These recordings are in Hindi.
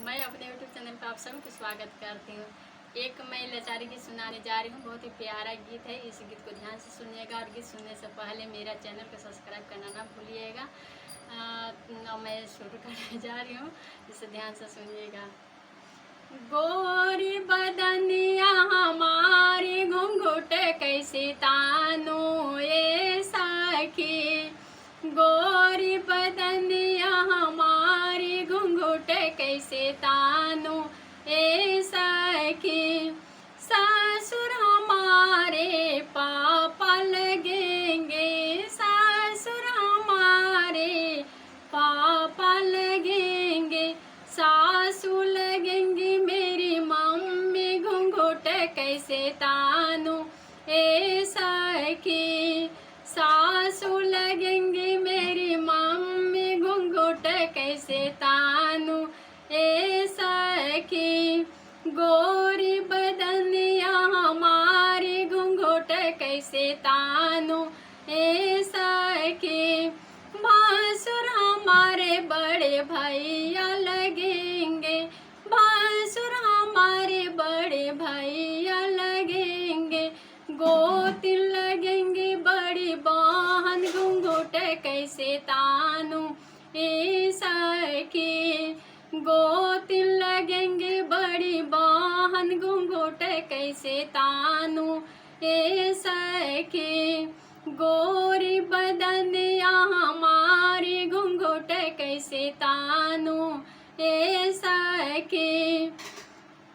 मैं अपने YouTube चैनल पर आप सभी को स्वागत करती हूँ। एक मैं लाचारी गीत सुनाने जा रही हूँ। बहुत ही प्यारा गीत है। इस गीत को ध्यान से सुनिएगा और गीत सुनने से पहले मेरा चैनल को सब्सक्राइब करना ना भूलिएगा। मैं शुरू करने जा रही हूँ, इसे ध्यान से सुनिएगा। गोरी बदनिया हमारी घुंघुट कैसे तानू ये सखी, गोरी बदनिया हमारी घुंघुट कैसे तानू ए सखी। ससुर हमारे पापा लगेंगे, ससुर हमारे पापा लगेंगे, सासू लगेंगी मेरी मम्मी घुंघुट कैसे तानू ए सखी। सासू लगेंगी मेरी मम्मी घुंघुट कैसे तानू ए सखी। गोरी बदनिया हमारी घुंघुट कैसे तानू ए सखी। भासुर हमारे बड़े भैया लगेंगे, भासुर हमारे बड़े भैया लगेंगे, गोती लगेंगी बड़ी बहन घुंघुट कैसे तानू ए सखी। गोती लगेंगी बड़ी बहन घुंघुट कैसे तानू ए सखी। गोरी बदनिया हमारी घुंघुट कैसे तानू ए सखी।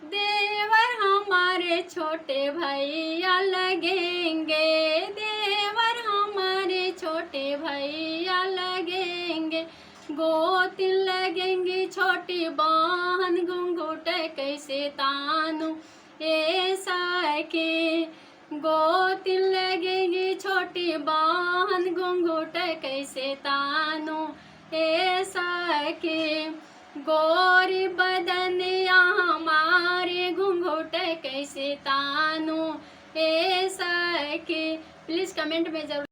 देवर हमारे छोटे भैया लगेंगे, देवर हमारे छोटे भैया लगेंगे, गोती लगेंगी छोटी बहन घुंघुट कैसे तानू ए सखी। गोती लगेगी छोटी बहन घुंघुट कैसे तानू ए सखी। गोरी बदनिया हमारे घुंघुट कैसे तानू ए सखी। प्लीज़ कमेंट में जरूर